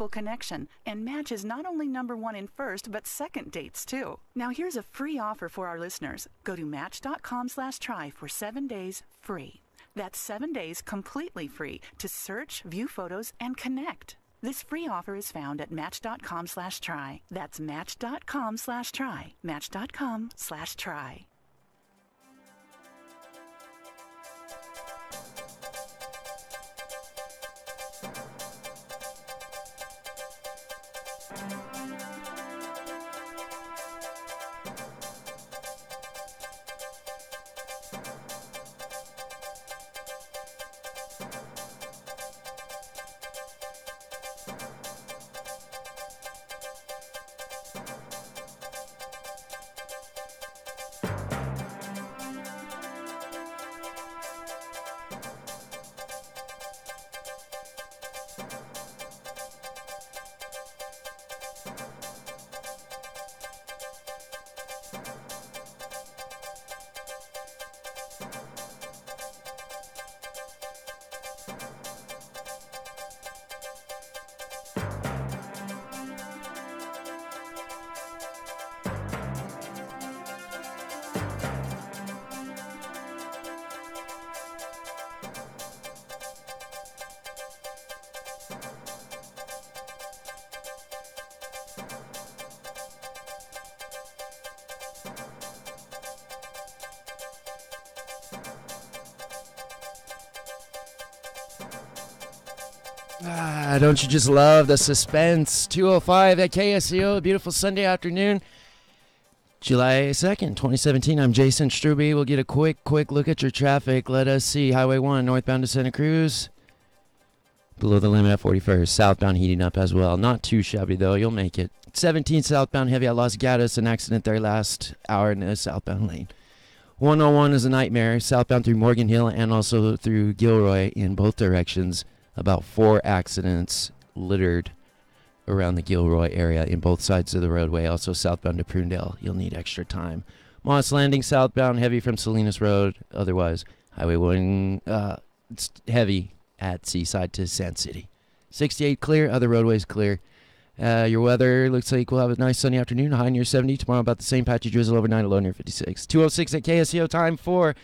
stable connection, and Match is not only #1 in first, but second dates, too. Now, here's a free offer for our listeners. Go to Match.com/try for 7 days free. That's 7 days completely free to search, view photos, and connect. This free offer is found at Match.com/try. That's Match.com/try. Match.com/try. Don't you just love the suspense? 2:05 at KSCO, a beautiful Sunday afternoon, July 2nd, 2017. I'm Jason Struby. We'll get a quick look at your traffic. Let us see. Highway 1, northbound to Santa Cruz. Below the limit at 41st. Southbound heating up as well. Not too shabby, though. You'll make it. 17 southbound heavy at Los Gatos. An accident there last hour in the southbound lane. 101 is a nightmare. Southbound through Morgan Hill and also through Gilroy in both directions. About 4 accidents littered around the Gilroy area in both sides of the roadway. Also southbound to Prunedale. You'll need extra time. Moss Landing southbound heavy from Salinas Road. Otherwise, Highway 1, it's heavy at Seaside to Sand City. 68 clear. Other roadways clear. Your weather looks like we'll have a nice sunny afternoon. High near 70. Tomorrow about the same patchy drizzle overnight. Low near 56. 2:06 at KSCO. Time for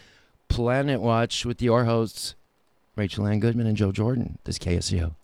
Planet Watch with your hosts, Rachel Ann Goodman and Joe Jordan. This is KSCO.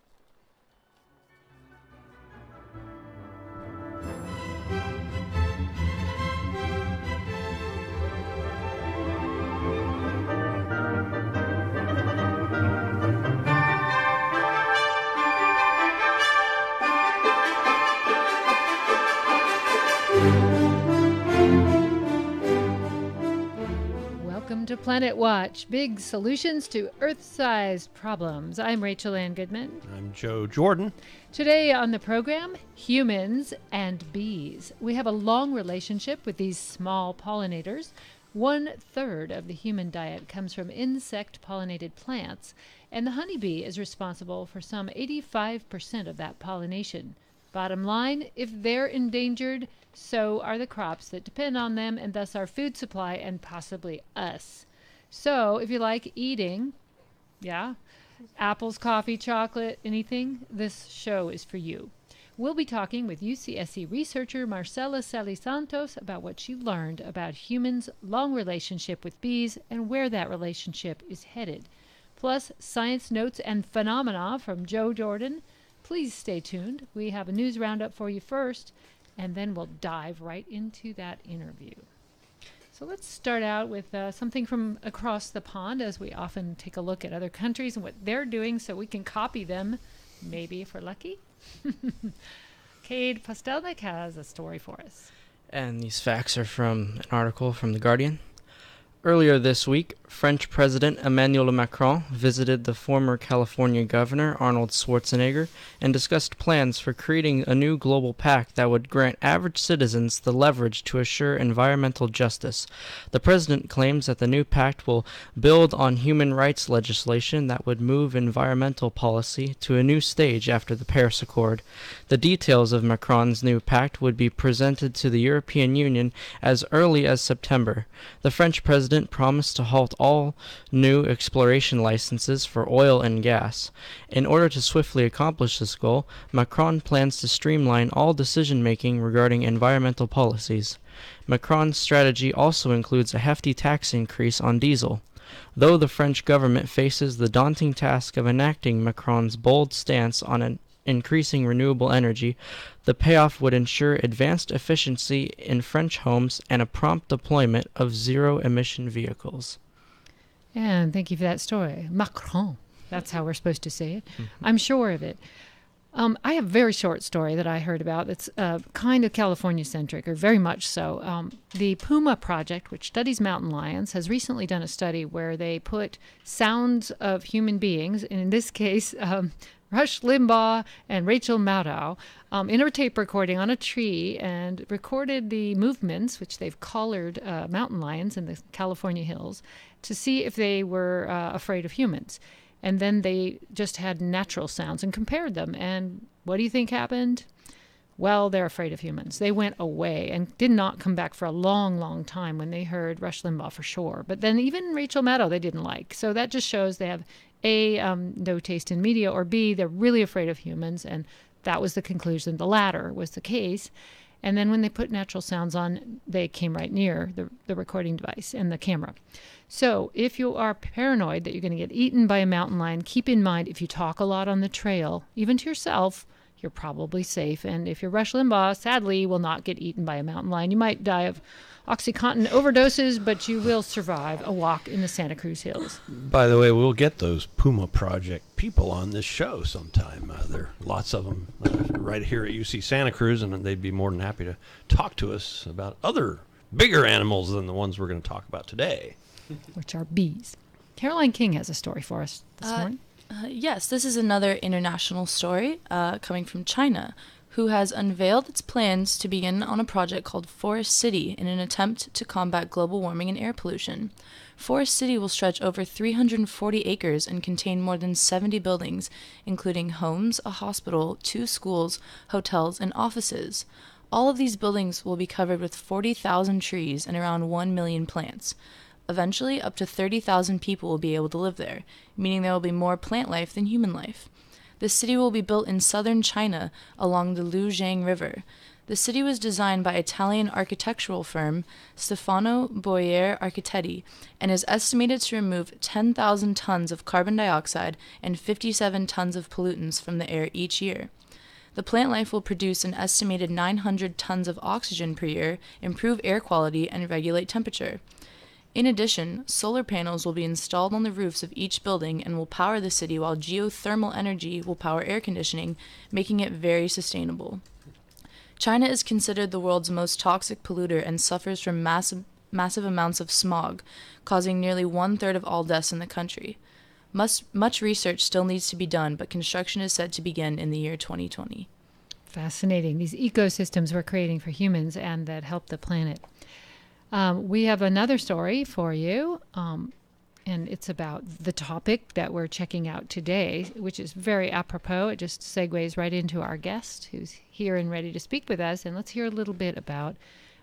Welcome to Planet Watch, big solutions to Earth-sized problems. I'm Rachel Ann Goodman. I'm Joe Jordan. Today on the program, humans and bees. We have a long relationship with these small pollinators. 1/3 of the human diet comes from insect-pollinated plants, and the honeybee is responsible for some 85% of that pollination. Bottom line, if they're endangered, so are the crops that depend on them, and thus our food supply and possibly us. So if you like eating, apples, coffee, chocolate, anything, this show is for you. We'll be talking with UCSC researcher Marcela Salisantos about what she learned about humans' long relationship with bees and where that relationship is headed. Plus, science notes and phenomena from Joe Jordan. Please stay tuned. We have a news roundup for you first, and then we'll dive right into that interview. So let's start out with something from across the pond, as we often take a look at other countries and what they're doing so we can copy them, maybe if we're lucky. Cade Postelnik has a story for us. And these facts are from an article from The Guardian. Earlier this week, French President Emmanuel Macron visited the former California Governor Arnold Schwarzenegger and discussed plans for creating a new global pact that would grant average citizens the leverage to assure environmental justice. The president claims that the new pact will build on human rights legislation that would move environmental policy to a new stage after the Paris Accord. The details of Macron's new pact would be presented to the European Union as early as September. The French president president promised to halt all new exploration licenses for oil and gas. In order to swiftly accomplish this goal, Macron plans to streamline all decision-making regarding environmental policies. Macron's strategy also includes a hefty tax increase on diesel. Though the French government faces the daunting task of enacting Macron's bold stance on increasing renewable energy, the payoff would ensure advanced efficiency in French homes and a prompt deployment of zero-emission vehicles. And thank you for that story. Macron. That's how we're supposed to say it. I'm sure of it. I have a very short story that I heard about that's kind of California-centric, or very much so. The Puma Project, which studies mountain lions, has recently done a study where they put sounds of human beings, and in this case, Rush Limbaugh and Rachel Maddow, in a tape recording on a tree and recorded the movements, which they've collared mountain lions in the California hills, to see if they were afraid of humans. And then they just had natural sounds and compared them. And what do you think happened? Well, they're afraid of humans. They went away and did not come back for a long, long time when they heard Rush Limbaugh for sure. But then even Rachel Maddow they didn't like. So that just shows they have A, no taste in media, or B, they're really afraid of humans. And that was the conclusion. The latter was the case. And then when they put natural sounds on, they came right near the recording device and the camera. So if you are paranoid that you're going to get eaten by a mountain lion, keep in mind if you talk a lot on the trail, even to yourself, you're probably safe. And if you're Rush Limbaugh, sadly, you will not get eaten by a mountain lion. You might die of OxyContin overdoses, but you will survive a walk in the Santa Cruz Hills. By the way, we'll get those Puma Project people on this show sometime. There are lots of them right here at UC Santa Cruz, and they'd be more than happy to talk to us about other bigger animals than the ones we're going to talk about today. Which are bees. Caroline King has a story for us this morning. Yes, this is another international story coming from China, who has unveiled its plans to begin on a project called Forest City in an attempt to combat global warming and air pollution. Forest City will stretch over 340 acres and contain more than 70 buildings, including homes, a hospital, 2 schools, hotels, and offices. All of these buildings will be covered with 40,000 trees and around 1 million plants. Eventually, up to 30,000 people will be able to live there, meaning there will be more plant life than human life. The city will be built in southern China along the Lujiang River. The city was designed by Italian architectural firm Stefano Boier Architetti and is estimated to remove 10,000 tons of carbon dioxide and 57 tons of pollutants from the air each year. The plant life will produce an estimated 900 tons of oxygen per year, improve air quality, and regulate temperature. In addition, solar panels will be installed on the roofs of each building and will power the city, while geothermal energy will power air conditioning, making it very sustainable. China is considered the world's most toxic polluter and suffers from massive amounts of smog, causing nearly 1/3 of all deaths in the country. Much research still needs to be done, but construction is set to begin in the year 2020. Fascinating. These ecosystems we're creating for humans and that help the planet. We have another story for you, and it's about the topic that we're checking out today, which is very apropos. It just segues right into our guest who's here and ready to speak with us. And let's hear a little bit about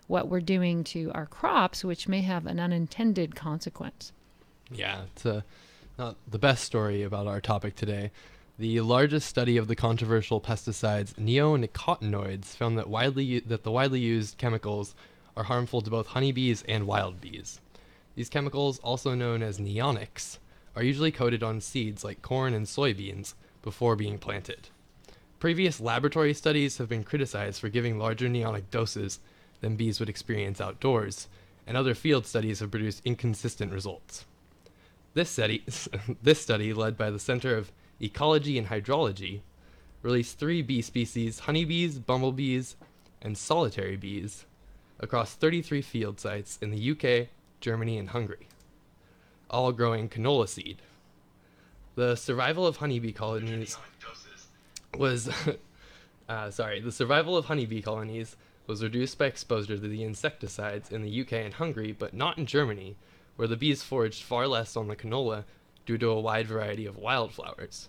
what we're doing to our crops, which may have an unintended consequence. Yeah, it's not the best story about our topic today. The largest study of the controversial pesticides neonicotinoids found that the widely used chemicals are harmful to both honeybees and wild bees. These chemicals, also known as neonics, are usually coated on seeds like corn and soybeans before being planted. Previous laboratory studies have been criticized for giving larger neonic doses than bees would experience outdoors, and other field studies have produced inconsistent results. This study, led by the Center of Ecology and Hydrology, released 3 bee species, honeybees, bumblebees, and solitary bees, across 33 field sites in the UK, Germany, and Hungary, all growing canola seed. The survival of honeybee colonies was reduced by exposure to the insecticides in the UK and Hungary, but not in Germany, where the bees foraged far less on the canola due to a wide variety of wildflowers.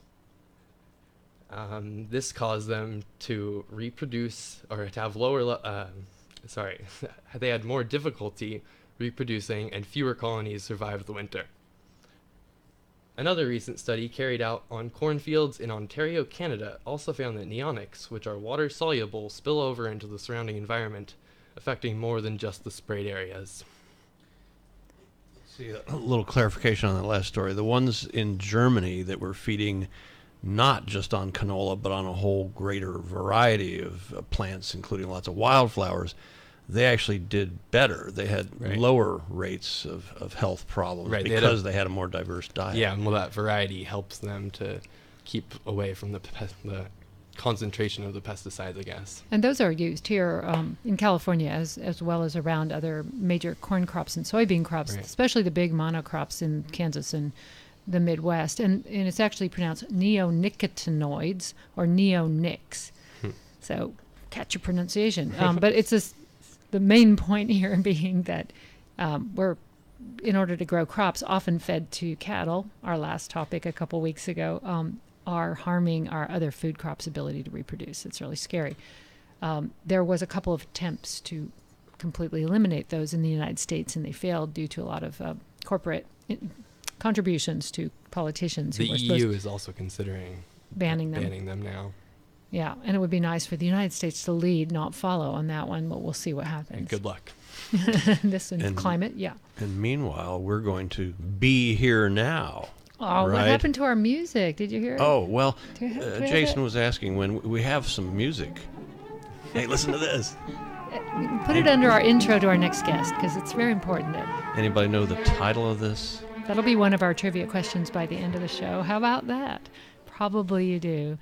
This caused them to reproduce, or to have they had more difficulty reproducing, and fewer colonies survive the winter. Another recent study carried out on cornfields in Ontario, Canada, also found that neonics, which are water-soluble, spill over into the surrounding environment, affecting more than just the sprayed areas. See, a little clarification on that last story. The ones in Germany that were feeding not just on canola, but on a whole greater variety of plants, including lots of wildflowers, they actually did better. They had lower rates of health problems because they had a more diverse diet. Yeah, well, that variety helps them to keep away from the concentration of the pesticides, I guess. And those are used here in California as well as around other major corn crops and soybean crops, especially the big monocrops in Kansas and the Midwest. And it's actually pronounced neonicotinoids or neonics. So catch your pronunciation. But it's the main point here being that we're, in order to grow crops, often fed to cattle, our last topic a couple weeks ago, are harming our other food crops' ability to reproduce. It's really scary. There was a couple of attempts to completely eliminate those in the United States, and they failed due to a lot of corporate contributions to politicians. The EU is also considering banning them now. Yeah, and it would be nice for the United States to lead, not follow on that one, but we'll see what happens. And good luck. This and climate, yeah. And meanwhile, we're going to be here now. Oh, what happened to our music? Did you hear it? Oh, well, Jason was asking when we have some music. Hey, listen to this. Put it under our intro to our next guest, because it's very important. Anybody know the title of this? That'll be one of our trivia questions by the end of the show. How about that? Probably you do.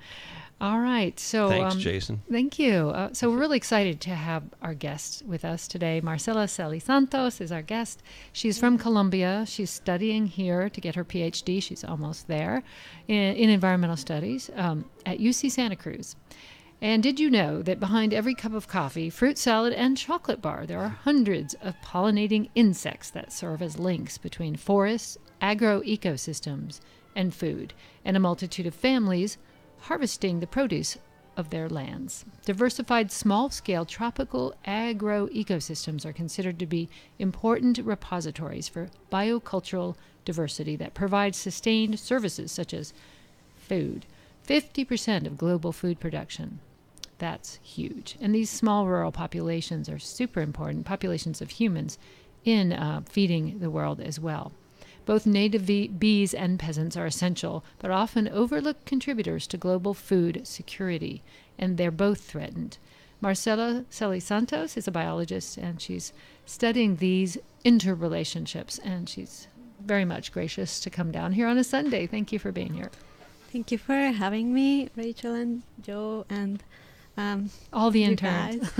All right. So thanks, Jason. Thank you. So we're really excited to have our guest with us today. Marcela Celis-Santos is our guest. She's from Colombia. She's studying here to get her PhD. She's almost there in environmental studies at UC Santa Cruz. And did you know that behind every cup of coffee, fruit salad, and chocolate bar, there are hundreds of pollinating insects that serve as links between forests, agroecosystems, and food, and a multitude of families harvesting the produce of their lands. Diversified small-scale tropical agroecosystems are considered to be important repositories for biocultural diversity that provide sustained services such as food. 50% of global food production. That's huge. And these small rural populations are super important, populations of humans in feeding the world as well. Both native bees and peasants are essential, but often overlooked contributors to global food security, and they're both threatened. Marcela Celis-Santos is a biologist, and she's studying these interrelationships, and she's very much gracious to come down here on a Sunday. Thank you for being here. Thank you for having me, Rachel and Joe, and all the interns.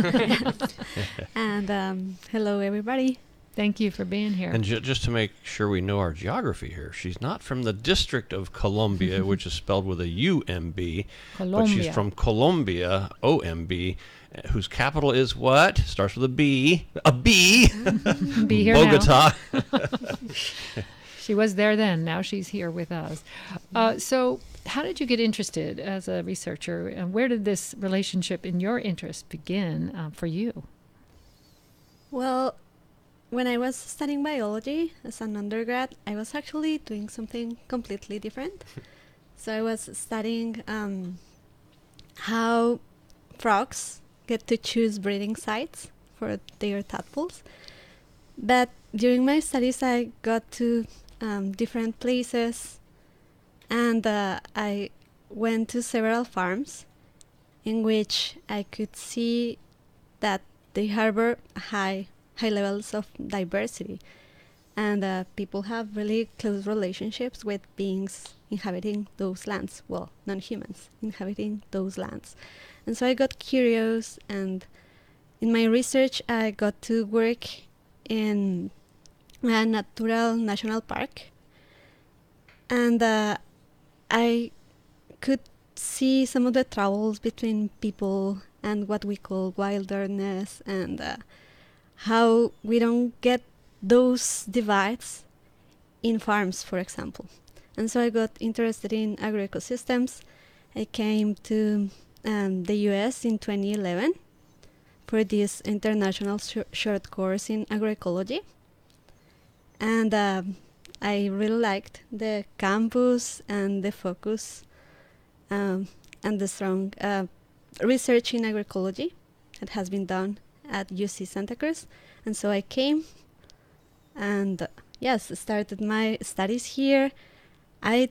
And hello, everybody. Thank you for being here. And just to make sure we know our geography here, she's not from the District of Columbia, which is spelled with a U-M-B, but she's from Colombia, O-M-B, whose capital is what? Starts with a B. A B! Be here Bogota. She was there then. Now she's here with us. So how did you get interested as a researcher, and where did this relationship in your interest begin for you? Well, when I was studying biology as an undergrad, I was actually doing something completely different. So I was studying how frogs get to choose breeding sites for their tadpoles. But during my studies, I got to different places, and I went to several farms in which I could see that they harbor high levels of diversity, and people have really close relationships with beings inhabiting those lands, well, non-humans inhabiting those lands. And so I got curious, and in my research I got to work in a natural national park, and I could see some of the troubles between people and what we call wilderness, and how we don't get those divides in farms, for example. And so I got interested in agroecosystems. I came to the US in 2011 for this international short course in agroecology. And I really liked the campus and the focus and the strong research in agroecology that has been done at UC Santa Cruz. And so I came and yes, started my studies here. I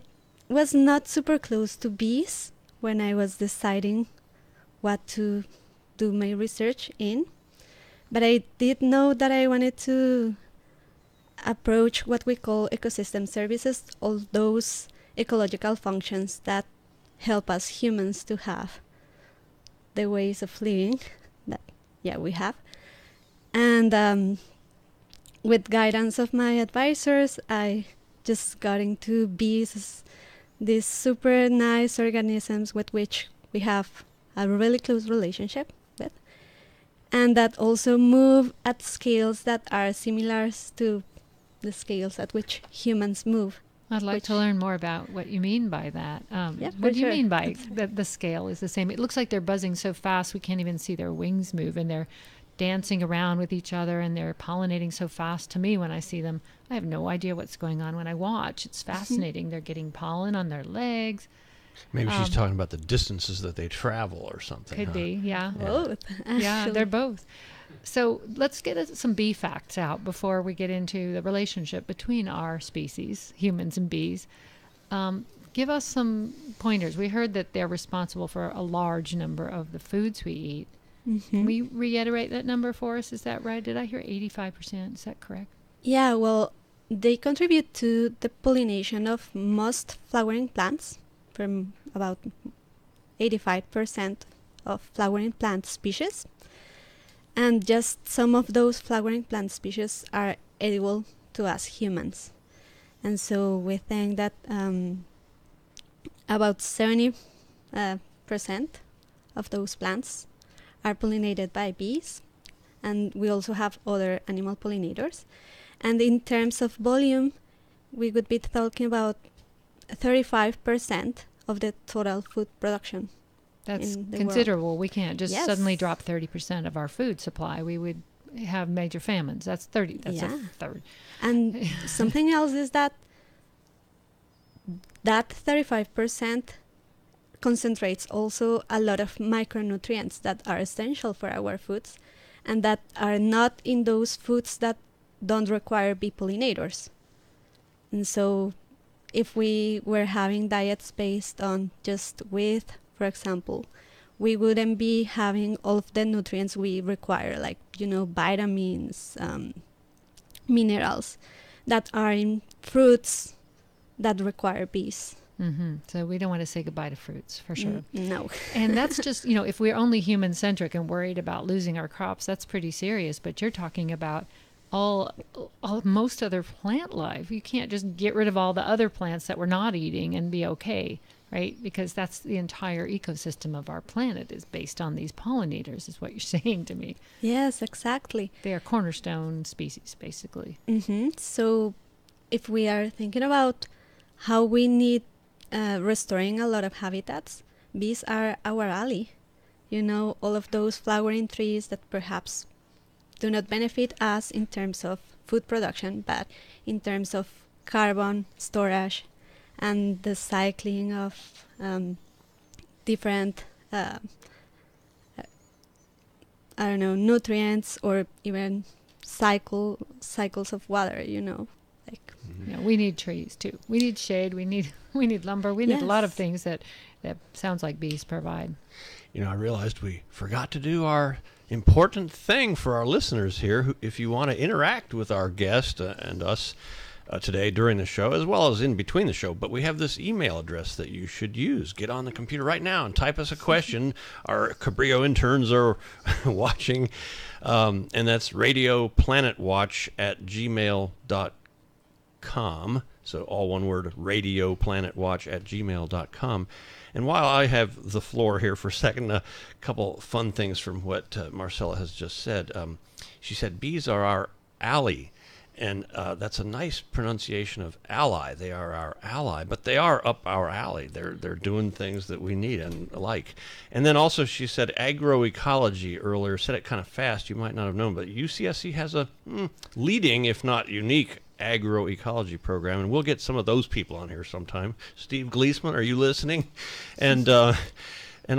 was not super close to bees when I was deciding what to do my research in, but I did know that I wanted to approach what we call ecosystem services, all those ecological functions that help us humans to have the ways of living that we have. And with guidance of my advisors, I just got into bees, these super nice organisms with which we have a really close relationship with, and that also move at scales that are similar to the scales at which humans move. I'd like to learn more about what you mean by that. What do you mean by the scale is the same? It looks like they're buzzing so fast we can't even see their wings move, and they're dancing around with each other, and they're pollinating so fast. To me, when I see them, I have no idea what's going on when I watch. It's fascinating. They're getting pollen on their legs. Maybe she's talking about the distances that they travel or something. Could be, yeah. Both. Yeah, they're both. So let's get some bee facts out before we get into the relationship between our species, humans and bees. Give us some pointers. We heard that they're responsible for a large number of the foods we eat. Can we reiterate that number for us? Is that right? Did I hear 85%? Is that correct? Yeah, well, they contribute to the pollination of most flowering plants, from about 85% of flowering plant species. And just some of those flowering plant species are edible to us humans. And so we think that about 70% of those plants are pollinated by bees. And we also have other animal pollinators. And in terms of volume, we would be talking about 35% of the total food production. That's considerable. World. We can't just suddenly drop 30% of our food supply. We would have major famines. That's 30. That's a third. And something else is that 35% concentrates also a lot of micronutrients that are essential for our foods and that are not in those foods that don't require bee pollinators. And so if we were having diets based on just wheat, for example, we wouldn't be having all of the nutrients we require, like, vitamins, minerals that are in fruits that require bees. So we don't want to say goodbye to fruits, for sure. No. And that's just, if we're only human-centric and worried about losing our crops, that's pretty serious. But you're talking about most other plant life. You can't just get rid of all the other plants that we're not eating and be okay, right? Because that's the entire ecosystem of our planet is based on these pollinators, is what you're saying to me. Yes, exactly. They are cornerstone species, basically. So if we are thinking about how we need restoring a lot of habitats, bees are our ally. All of those flowering trees that perhaps do not benefit us in terms of food production, but in terms of carbon storage and the cycling of different, nutrients or even cycles of water, we need trees too. We need shade. We need lumber. We need a lot of things that sounds like bees provide. I realized we forgot to do our important thing for our listeners here. If you want to interact with our guest and us today during the show, as well as in between the show, but we have this email address that you should use. Get on the computer right now and type us a question. Our Cabrillo interns are watching, and that's radioplanetwatch@gmail.com. So all one word, radioplanetwatch@gmail.com. And while I have the floor here for a second, a couple fun things from what Marcella has just said. She said bees are our ally, and that's a nice pronunciation of ally. They are our ally, but they are up our alley. They're doing things that we need and like. And then also she said agroecology earlier, said it kind of fast. You might not have known, but UCSC has a leading, if not unique, agroecology program, and we'll get some of those people on here sometime. Steve Gleesman, are you listening? And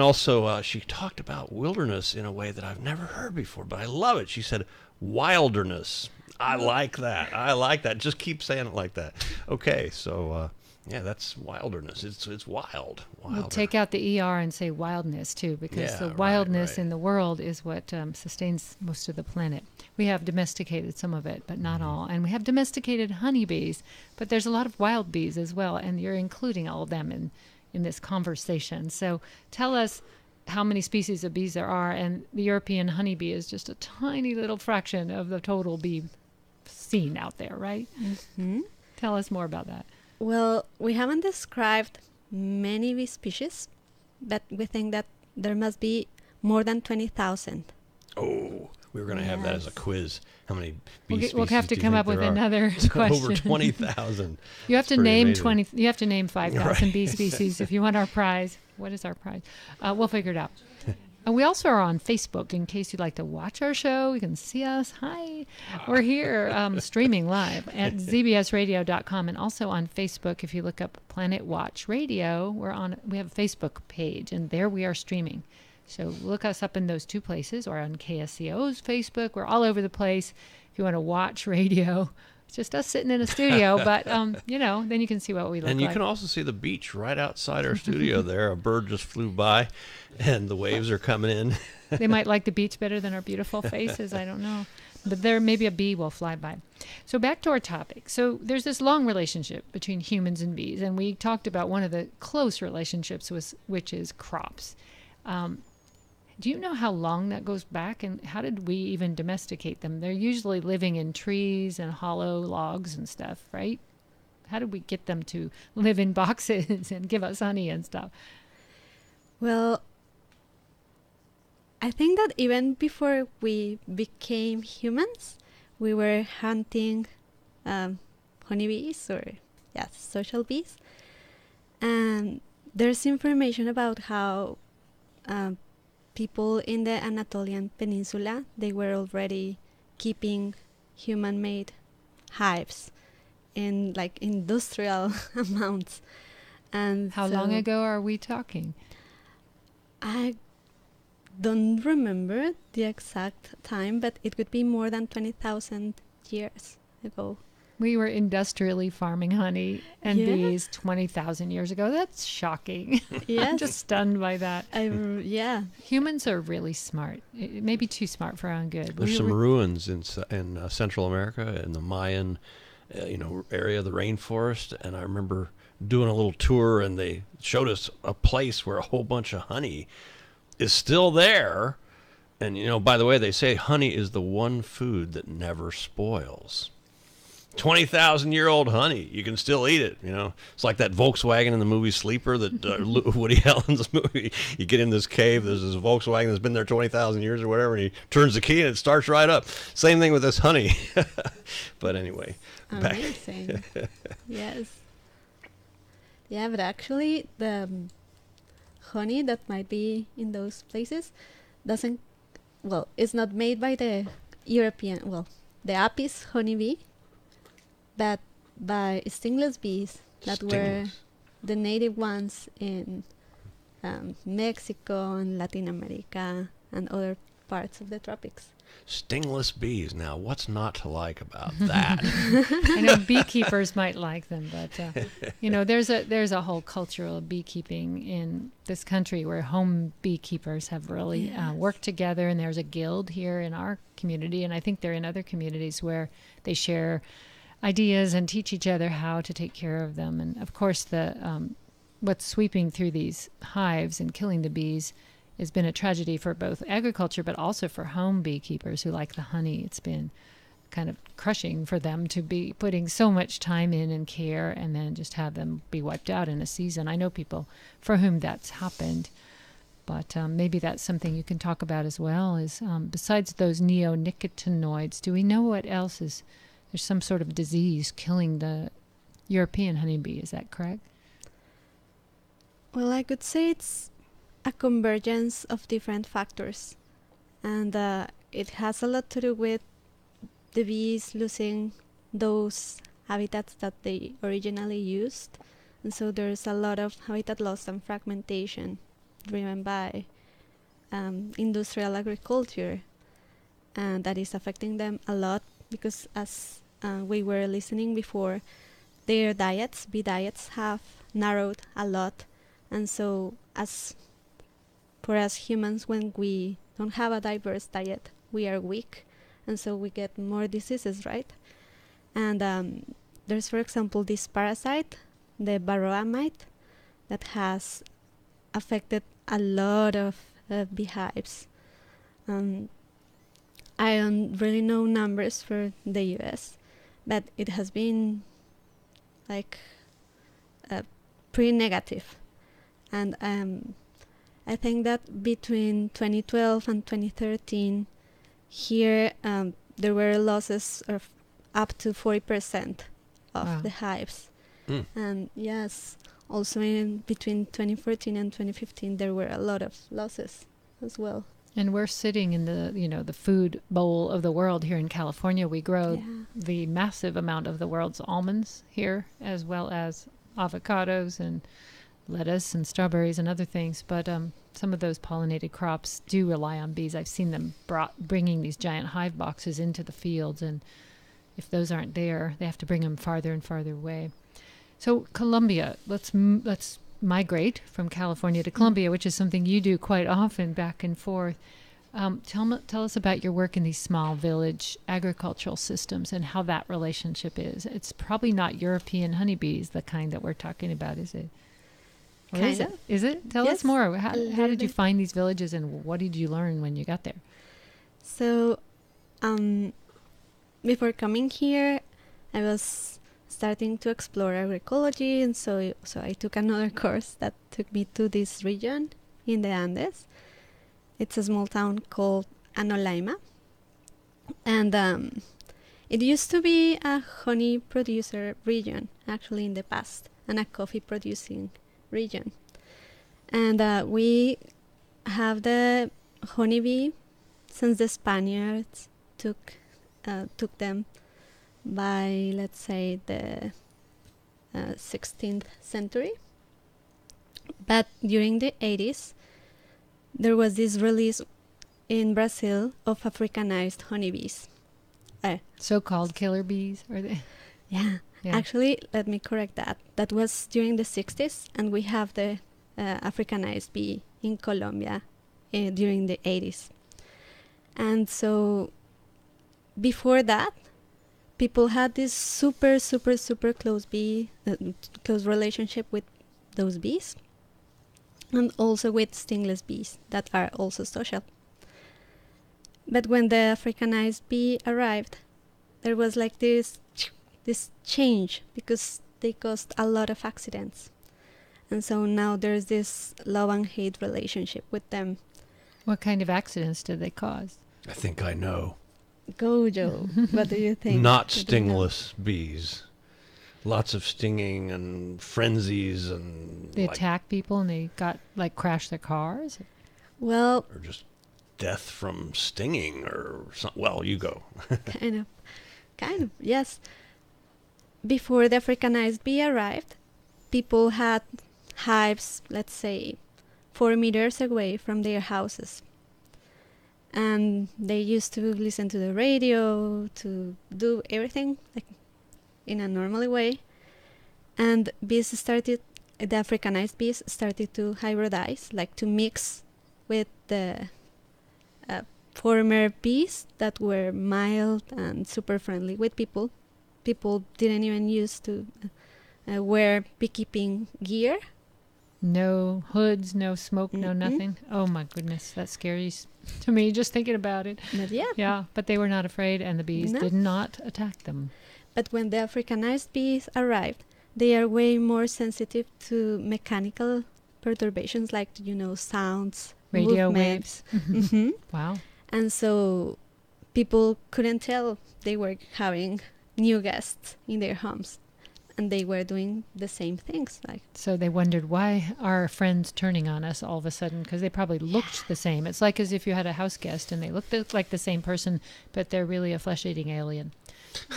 also she talked about wilderness in a way that I've never heard before, but I love it. She said wilderness. I like that. I like that. Just keep saying it like that. Okay, so yeah, that's wilderness. It's wild. We'll take out the ER and say wildness too, because the wildness in the world is what sustains most of the planet. We have domesticated some of it, but not all. And we have domesticated honeybees, but there's a lot of wild bees as well, and you're including all of them in this conversation. So tell us how many species of bees there are, and the European honeybee is just a tiny little fraction of the total bee scene out there, right? Mm-hmm. Tell us more about that. Well, we haven't described many bee species, but we think that there must be more than 20,000. Oh, we were going to have that as a quiz. How many bee species we'll have to do you come think up with there are? another question. Over 20,000. You have to That's pretty name amazing. 20. You have to name 5,000 Right. bee species if you want our prize. What is our prize? We'll figure it out. We also are on Facebook in case you'd like to watch our show. You can see us. Hi. We're here streaming live at zbsradio.com and also on Facebook. If you look up Planet Watch Radio, we have a Facebook page, and there we are streaming. So look us up in those two places, or on KSCO's Facebook. We're all over the place. If you want to watch radio, it's just us sitting in a studio, but then you can see what we look like. And you can also see the beach right outside our studio there. A bird just flew by, and the waves are coming in. They might like the beach better than our beautiful faces. I don't know. But there maybe a bee will fly by. So back to our topic. So there's this long relationship between humans and bees, and we talked about one of the close relationships, which is crops. Do you know how long that goes back, and how did we even domesticate them? They're usually living in trees and hollow logs and stuff, right? How did we get them to live in boxes and give us honey and stuff? Well, I think that even before we became humans, we were hunting honeybees, or social bees. And there's information about how people in the Anatolian Peninsula, they were already keeping human-made hives in like industrial amounts. And How long ago are we talking? I don't remember the exact time, but it would be more than 20,000 years ago. We were industrially farming honey and bees 20,000 years ago. That's shocking. Yes. I'm just stunned by that. Yeah. Humans are really smart. Maybe too smart for our own good. There's some ruins in Central America, in the Mayan area, the rainforest, and I remember doing a little tour, and they showed us a place where a whole bunch of honey is still there. And, by the way, they say honey is the one food that never spoils. 20,000-year-old honey, you can still eat it. It's like that Volkswagen in the movie Sleeper, that Woody Allen's movie. You get in this cave, there's this Volkswagen that's been there 20,000 years or whatever, and he turns the key and it starts right up. Same thing with this honey. But anyway, amazing. Yes. Yeah, but actually the honey that might be in those places it's not made by the the Apis honeybee, but by stingless bees that were the native ones in Mexico and Latin America and other parts of the tropics. Stingless bees. Now, what's not to like about that? I know beekeepers might like them, but there's a whole culture of beekeeping in this country where home beekeepers have really worked together, and there's a guild here in our community, and I think they're in other communities where they share ideas and teach each other how to take care of them. And of course, what's sweeping through these hives and killing the bees has been a tragedy for both agriculture, but also for home beekeepers who like the honey. It's been kind of crushing for them to be putting so much time in and care, and then just have them be wiped out in a season. I know people for whom that's happened, but maybe that's something you can talk about as well. Is besides those neonicotinoids, do we know what else is? There's some sort of disease killing the European honeybee. Is that correct? Well, I could say it's a convergence of different factors, and it has a lot to do with the bees losing those habitats that they originally used. And so there's a lot of habitat loss and fragmentation driven by industrial agriculture, and that is affecting them a lot because, as we were listening before, their diets, bee diets, have narrowed a lot. And so for us humans, when we don't have a diverse diet, we are weak, and so we get more diseases, right? And there's, for example, this parasite, the varroa mite, that has affected a lot of beehives. I don't really know numbers for the US, but it has been like pretty negative. And I think that between 2012 and 2013, here there were losses of up to 40% of Wow. the hives. Mm. And yes, also in between 2014 and 2015, there were a lot of losses as well. And we're sitting in the food bowl of the world here in California. We grow Yeah. the massive amount of the world's almonds here, as well as avocados and lettuce and strawberries and other things. But some of those pollinated crops do rely on bees. I've seen them bringing these giant hive boxes into the fields, and if those aren't there, they have to bring them farther and farther away. So Colombia, let's migrate from California to Colombia, which is something you do quite often, back and forth. Tell us about your work in these small village agricultural systems and how that relationship is. It's probably not European honeybees, the kind that we're talking about, is it? Or is Kind it? of. Is it? Tell us Yes, more. a How little did you bit. find these villages, and what did you learn when you got there? So, before coming here, I was starting to explore agroecology, and so I took another course that took me to this region in the Andes. It's a small town called Anolaima, and it used to be a honey producer region, actually, in the past, and a coffee producing region. And we have the honeybee since the Spaniards took them by, let's say, the 16th century. But during the 80s, there was this release in Brazil of Africanized honeybees. So-called killer bees, are they? Yeah. Yeah. Actually, let me correct that. That was during the 60s, and we have the Africanized bee in Colombia during the 80s. And so before that, people had this super, super, super close close relationship with those bees, and also with stingless bees that are also social. But when the Africanized bee arrived, there was like this change because they caused a lot of accidents. And so now there's this love and hate relationship with them. What kind of accidents did they cause? I think I know. Go, Joe. What do you think? Not What do you know? stingless bees. Lots of stinging and frenzies and They attacked people and they crashed their cars? Well, or just death from stinging or something. Well, you go. kind of, yes. Before the Africanized bee arrived, people had hives, let's say, 4 meters away from their houses. And they used to listen to the radio, to do everything like in a normal way. And the Africanized bees started to hybridize, like to mix with the former bees that were mild and super friendly with people. People didn't even used to wear beekeeping gear. No hoods, no smoke, no Mm-mm. nothing. Oh my goodness, that's scary to me just thinking about it. But yeah. Yeah, but they were not afraid, and the bees No. did not attack them. But when the Africanized bees arrived, they are way more sensitive to mechanical perturbations, like, sounds, Radio movements. waves. hmm Wow. And so people couldn't tell they were having new guests in their homes. and they were doing the same things. Like, So they wondered, why are friends turning on us all of a sudden? Because they probably looked the same. It's like as if you had a house guest and they look like the same person, but they're really a flesh-eating alien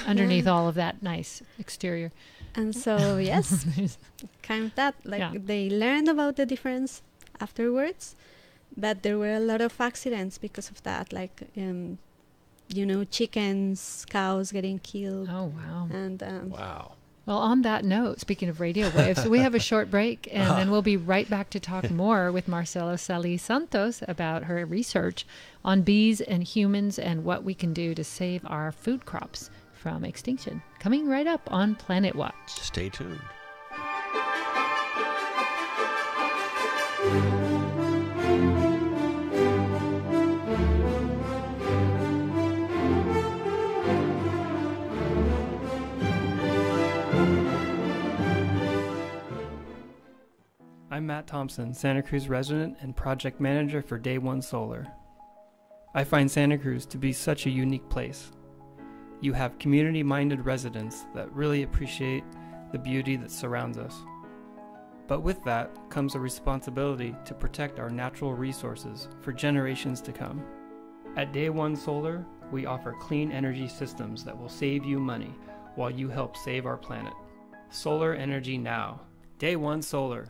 underneath all of that nice exterior. and so yes, kind of that. Like Yeah. they learned about the difference afterwards, but there were a lot of accidents because of that. Like chickens, cows getting killed, Oh, wow. and Wow. Well, on that note, speaking of radio waves, we have a short break, and then we'll be right back to talk more with Marcela Salis Santos about her research on bees and humans and what we can do to save our food crops from extinction. Coming right up on Planet Watch. Stay tuned. I'm Matt Thompson, Santa Cruz resident and project manager for Day One Solar. I find Santa Cruz to be such a unique place. You have community-minded residents that really appreciate the beauty that surrounds us. But with that comes a responsibility to protect our natural resources for generations to come. At Day One Solar, we offer clean energy systems that will save you money while you help save our planet. Solar energy now. Day One Solar.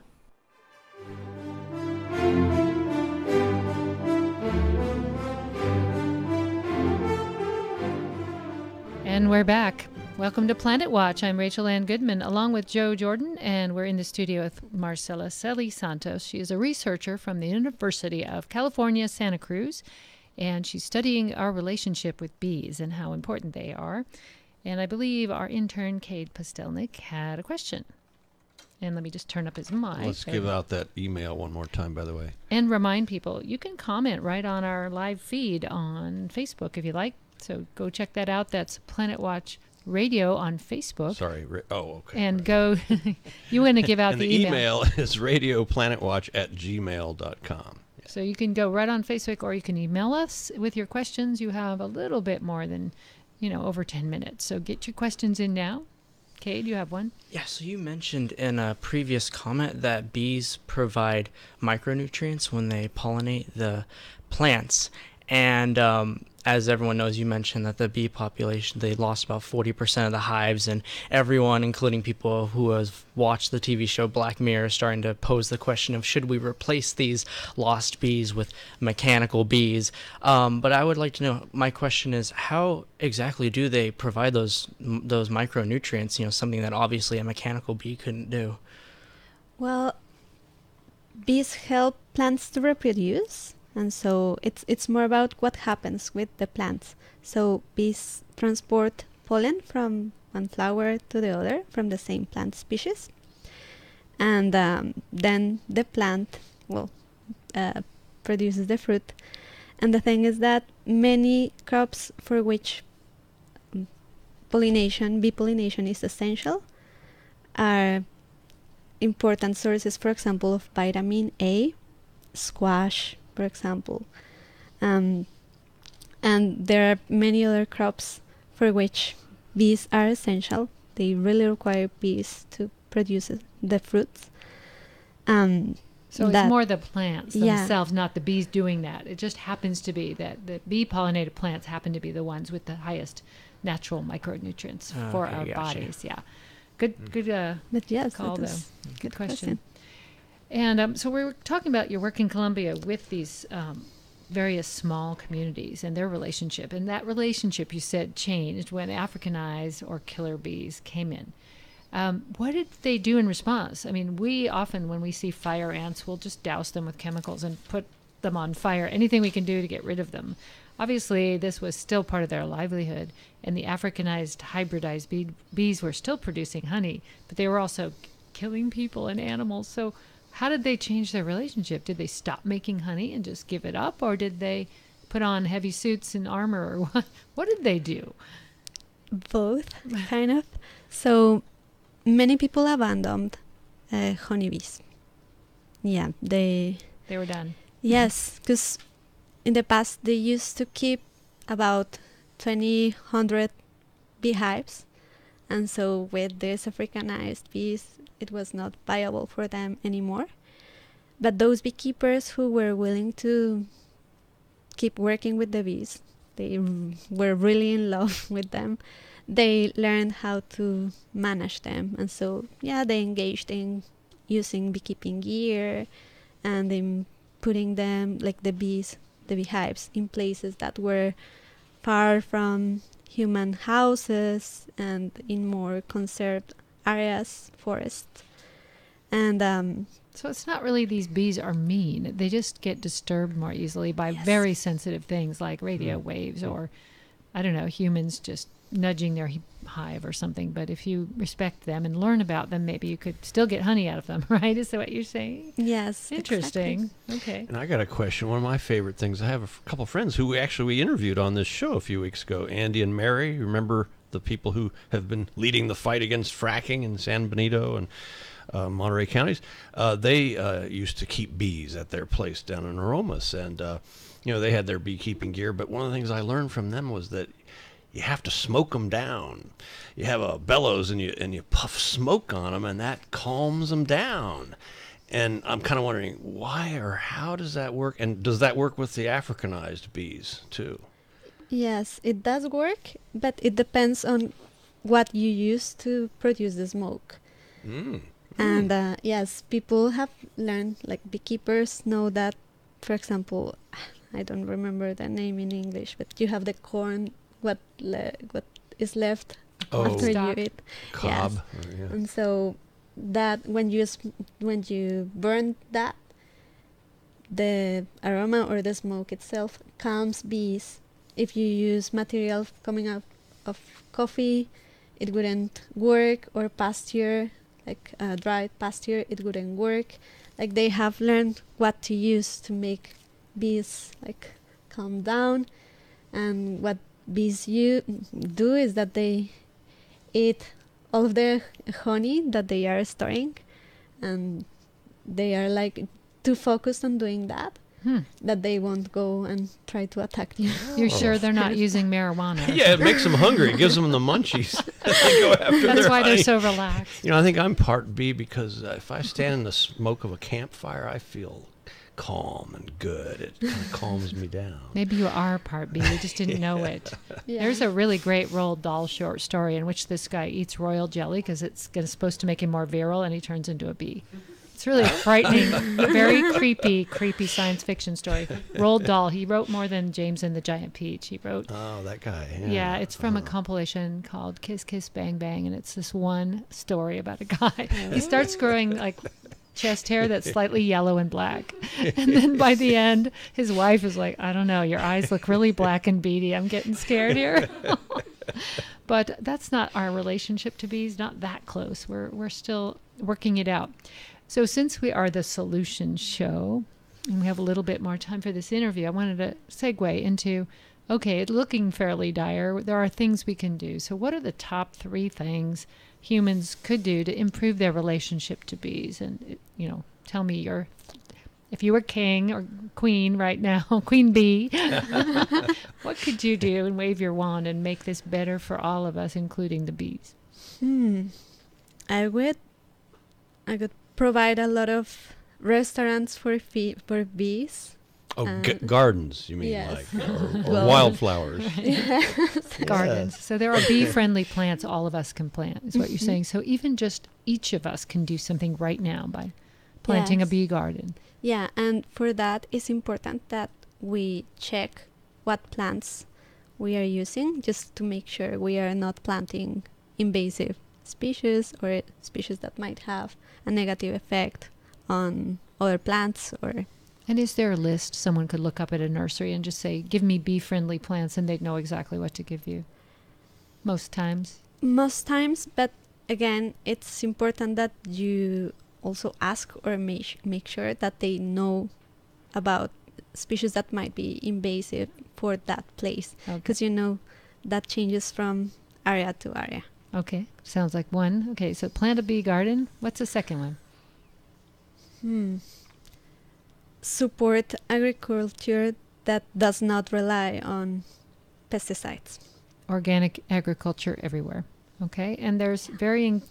And we're back. Welcome to Planet Watch. I'm Rachel Ann Goodman, along with Joe Jordan, and we're in the studio with Marcela Salis Santos. She is a researcher from the University of California, Santa Cruz, and she's studying our relationship with bees and how important they are. And I believe our intern, Cade Postelnik, had a question. And let me just turn up his mic. Let's give out that email one more time, by the way. And remind people, you can comment right on our live feed on Facebook if you like. So go check that out. That's Planet Watch Radio on Facebook. Sorry. Okay. And go, you want to give out and the the email is radioplanetwatch@gmail.com. Yeah. So you can go right on Facebook, or you can email us with your questions. You have a little bit more than, over 10 minutes. So get your questions in now. Cade, you have one? Yeah, so you mentioned in a previous comment that bees provide micronutrients when they pollinate the plants. And as everyone knows, you mentioned that the bee population, they lost about 40% of the hives, and everyone, including people who have watched the TV show Black Mirror, is starting to pose the question of should we replace these lost bees with mechanical bees? But I would like to know, my question is, how exactly do they provide those micronutrients, something that obviously a mechanical bee couldn't do? well, bees help plants to reproduce. And so it's more about what happens with the plants. So bees transport pollen from one flower to the other from the same plant species. And then the plant produces the fruit. And the thing is that many crops for which bee pollination is essential, are important sources, for example, of vitamin A, squash, for example. And there are many other crops for which bees are essential. They really require bees to produce the fruits. So it's more the plants themselves, Yeah. not the bees doing that. It just happens to be that the bee-pollinated plants happen to be the ones with the highest natural micronutrients for our bodies. Yeah. Good But yes, call, that though. is a Good question. And so we were talking about your work in Colombia with these various small communities and their relationship. And that relationship, you said, changed when Africanized or killer bees came in. What did they do in response? I mean, we often, when we see fire ants, we'll just douse them with chemicals and put them on fire, anything we can do to get rid of them. Obviously, this was still part of their livelihood, and the Africanized, hybridized bees were still producing honey, but they were also killing people and animals. So how did they change their relationship? Did they stop making honey and just give it up, or did they put on heavy suits and armor, or what? What did they do? both, kind of. So many people abandoned honeybees. Yeah, They were done. yes, because in the past they used to keep about 200 beehives, And so with these Africanized bees, it was not viable for them anymore. But those beekeepers who were willing to keep working with the bees, they were really in love with them. They learned how to manage them. And so, they engaged in using beekeeping gear and in putting them, like the beehives, in places that were far from human houses and in more conserved areas, forests. And So it's not really these bees are mean. They just get disturbed more easily by very sensitive things like radio waves or, I don't know, humans just nudging their hive or something. But if you respect them and learn about them, maybe you could still get honey out of them, right? Is that what you're saying? Yes. Interesting. Exactly. Okay. And I got a question. One of my favorite things, I have a couple friends who we interviewed on this show a few weeks ago, Andy and Mary. Remember the people who have been leading the fight against fracking in San Benito and Monterey counties? They used to keep bees at their place down in Aromas, and they had their beekeeping gear. But one of the things I learned from them was that you have to smoke them down. You have a bellows and you puff smoke on them, and that calms them down. And I'm kind of wondering why or how does that work? And does that work with the Africanized bees too? Yes, it does work, but it depends on what you use to produce the smoke. And yes, people have learned, like beekeepers know that, for example, I don't remember the name in English, but you have the corn, what is left after you eat. Cob. Yes. And so that when you burn that, the aroma or the smoke itself calms bees. If you use material coming out of coffee, it wouldn't work, or pasture, like dried pasture, it wouldn't work. Like they have learned what to use to make bees like calm down. And what bees do is that they eat all of the honey that they are storing, and they are like too focused on doing that that they won't go and try to attack you. You're sure they're not using marijuana? Yeah, it makes them hungry. It gives them the munchies. They go after That's why honey. they're so relaxed. I think I'm part bee because if I stand in the smoke of a campfire, I feel calm and good. It kind of calms me down. Maybe you are part B. You just didn't know it. Yeah. There's a really great Roald Dahl short story in which this guy eats royal jelly because it's supposed to make him more virile, and he turns into a bee. It's really frightening, very creepy science fiction story. Roald Dahl, he wrote more than James and the Giant Peach. He wrote... Oh, that guy. Yeah, it's from a compilation called Kiss Kiss Bang Bang, and it's this one story about a guy. He starts growing like chest hair that's slightly yellow and black. And then by the end, his wife is like, I don't know, your eyes look really black and beady. I'm getting scared here. But that's not our relationship to bees, not that close. We're still working it out. So since we are the solution show, and we have a little bit more time for this interview, I wanted to segue into, okay, it's looking fairly dire. There are things we can do. So what are the top 3 things humans could do to improve their relationship to bees? And, tell me if you were king or queen right now, queen bee, what could you do and wave your wand and make this better for all of us, including the bees? I would provide a lot of restaurants for bees. Oh, gardens, you mean, yes. like, or wildflowers. Gardens. So there are bee-friendly plants all of us can plant, is what you're saying. So even just each of us can do something right now by planting a bee garden. Yeah, and for that, it's important that we check what plants we are using, just to make sure we are not planting invasive species or species that might have a negative effect on other plants. And is there a list someone could look up at a nursery and just say, give me bee-friendly plants, and they'd know exactly what to give you? Most times, but again, it's important that you also ask or make sure that they know about species that might be invasive for that place, because that changes from area to area. Okay, sounds like one. Okay, so plant a bee garden. What's the second one? Support agriculture that does not rely on pesticides. Organic agriculture everywhere. Okay, and there's varying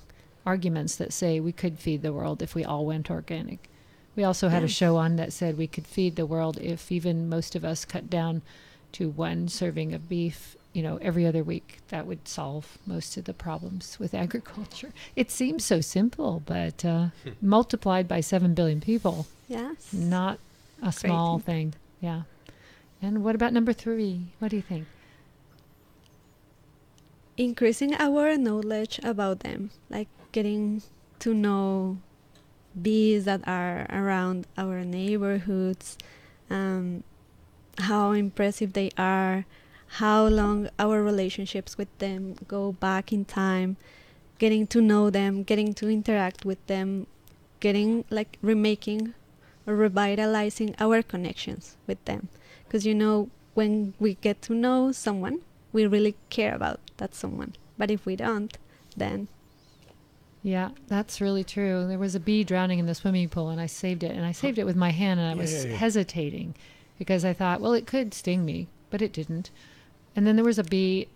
arguments that say we could feed the world if we all went organic. We also had a show on that said we could feed the world if even most of us cut down to one serving of beef, every other week. That would solve most of the problems with agriculture. It seems so simple, but multiplied by 7 billion people, Yes. not a small thing. Yeah. And what about number 3? What do you think? Increasing our knowledge about them, like getting to know bees that are around our neighborhoods, how impressive they are, how long our relationships with them go back in time, getting to know them, getting to interact with them, getting like remaking or revitalizing our connections with them. Because when we get to know someone, we really care about that someone. But if we don't, then... Yeah, that's really true. There was a bee drowning in the swimming pool, and I saved it. And I saved it with my hand, and I was hesitating because I thought, well, it could sting me, but it didn't. And then there was a bee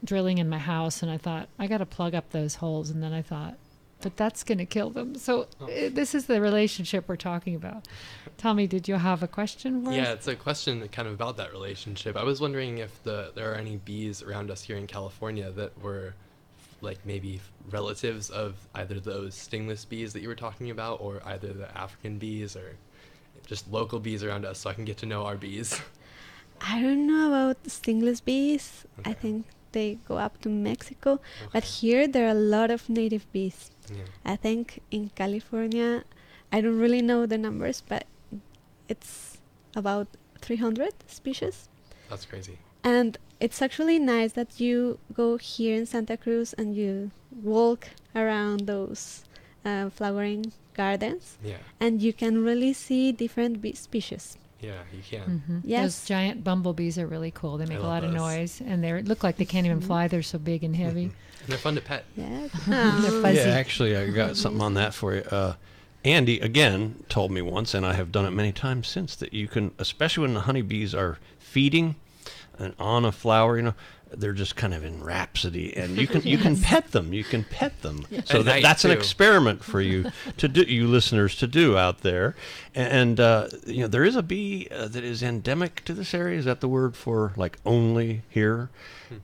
drilling in my house, and I thought, I got to plug up those holes. And then I thought, but that's going to kill them. So this is the relationship we're talking about. Tommy, did you have a question for us? Yeah, it's a question kind of about that relationship. I was wondering if there are any bees around us here in California that were like maybe relatives of either those stingless bees that you were talking about, or either the African bees, or just local bees around us, so I can get to know our bees. I don't know about stingless bees. Okay. I think they go up to Mexico. But here there are a lot of native bees. Yeah. I think in California, I don't really know the numbers, but it's about 300 species. That's crazy. And it's actually nice that you go here in Santa Cruz and you walk around those flowering gardens, Yeah. and you can really see different bee species. Yeah, you can. Mm-hmm. Yes. Those giant bumblebees are really cool. They make a love lot of those. noise, and they look like they can't even fly. They're so big and heavy. And they're fun to pet. Yes. They're fuzzy. Yeah, actually, I got something on that for you. Andy, again, told me once, and I have done it many times since, that you can, especially when the honeybees are feeding and on a flower, they're just kind of in rhapsody, and you can pet them. You can pet them. So At night, that's an too. experiment for you to do, you listeners, to do out there. And there is a bee that is endemic to this area. Is that the word for like only here?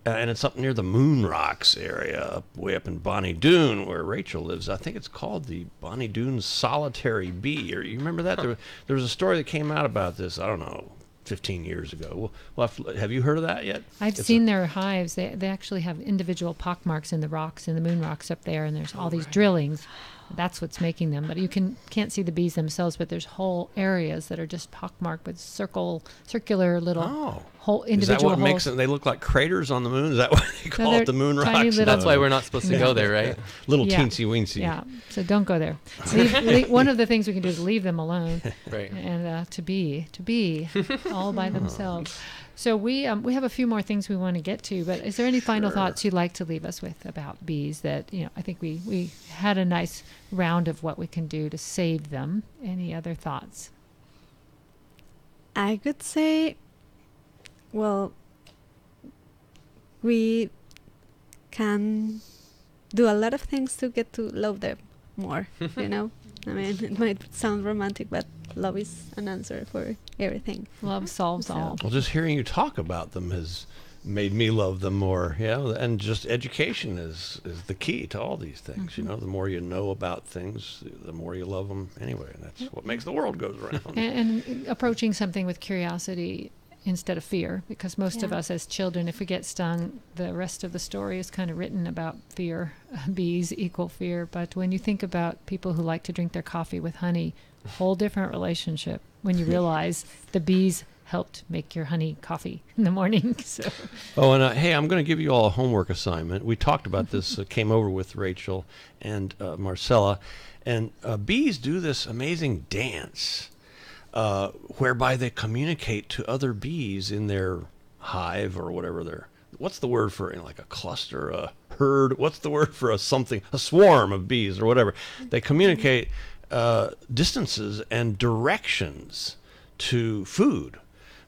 And it's up near the Moon Rocks area, way up in Bonnie Doon, where Rachel lives. I think it's called the Bonnie Doon solitary bee. Or you remember that? There was a story that came out about this. I don't know, 15 years ago. Well, have you heard of that yet? I've seen their hives. They actually have individual pockmarks in the rocks, in the moon rocks up there, and there's all these drillings. That's what's making them. But you can't see the bees themselves, but there's whole areas that are just pockmarked with circular little whole individual Is that what holes. makes them? They look like craters on the moon? Is that why they call it the Moon tiny Rocks? little- That's why we're not supposed to go there, right? Little Yeah. teensy weensy. Yeah, so don't go there. One of the things we can do is leave them alone, Right. and to be all by themselves. So we have a few more things we want to get to, but is there any final thoughts you'd like to leave us with about bees? That I think we had a nice round of what we can do to save them. Any other thoughts? I could say, well, we can do a lot of things to get to love them more, I mean, it might sound romantic, but love is an answer for everything. Love solves all. Well, just hearing you talk about them has made me love them more. Yeah, and just education is the key to all these things. The more you know about things, the more you love them anyway. And that's what makes the world goes around. And approaching something with curiosity instead of fear, because most of us as children, if we get stung, the rest of the story is kind of written about fear. Bees equal fear. But when you think about people who like to drink their coffee with honey, whole different relationship when you realize the bees helped make your honey coffee in the morning. So. Oh, and hey, I'm going to give you all a homework assignment. We talked about this, came over with Rachel and Marcella, and bees do this amazing dance whereby they communicate to other bees in their hive or whatever what's the word for like a cluster, a herd? What's the word for a swarm of bees or whatever? They communicate distances and directions to food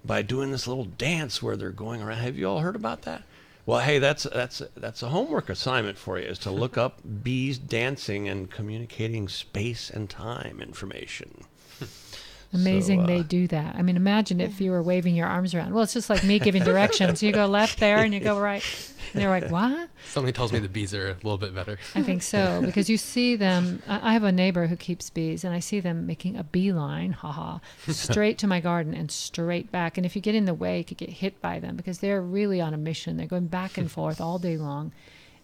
by doing this little dance where they're going around. Have you all heard about that? Well, hey, that's a homework assignment for you, is to look up bees dancing and communicating space and time information. Amazing So, they do that. I mean, imagine if you were waving your arms around. Well, it's just like me giving directions. You go left there and you go right. And they're like, what? Something tells me the bees are a little bit better. I think so, because you see them. I have a neighbor who keeps bees, and I see them making a beeline, straight to my garden and straight back. And if you get in the way, you could get hit by them, because they're really on a mission. They're going back and forth all day long.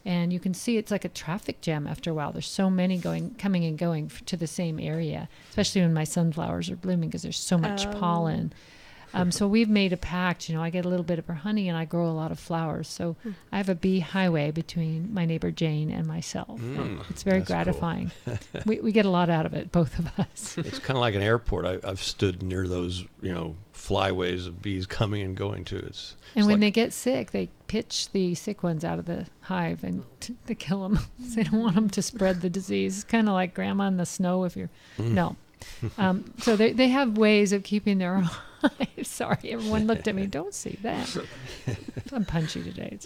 And you can see it's like a traffic jam after a while. There's so many coming and going to the same area, especially when my sunflowers are blooming, because there's so much pollen. So we've made a pact. I get a little bit of her honey, and I grow a lot of flowers. So I have a bee highway between my neighbor Jane and myself. It's very gratifying. Cool. we get a lot out of it, both of us. It's kind of like an airport. I've stood near those, flyways of bees coming and going too. And when they get sick, they pitch the sick ones out of the hive and they kill them. They don't want them to spread the disease. It's kind of like grandma in the snow if you're... No. So they have ways of keeping their hive. Sorry, everyone looked at me. Don't say that. I'm punchy today.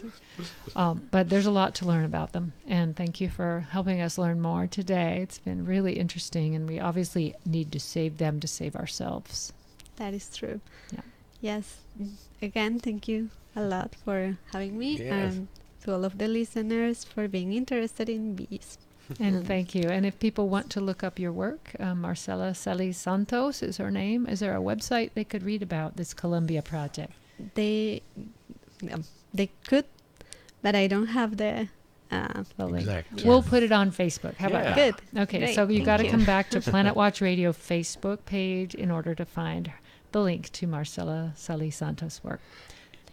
But there's a lot to learn about them. And thank you for helping us learn more today. It's been really interesting. And we obviously need to save them to save ourselves. That is true. Yeah. Yes. Again, thank you a lot for having me, and to all of the listeners for being interested in bees. And thank you. And if people want to look up your work, Marcela Celis Santos is her name. Is there a website they could read about this Columbia project? They could, but I don't have the link. Exactly. We'll put it on Facebook. How about that? Good. Okay, Great. so you got to Thank come back to Planet Watch Radio Facebook page in order to find the link to Marcela Celis Santos' work.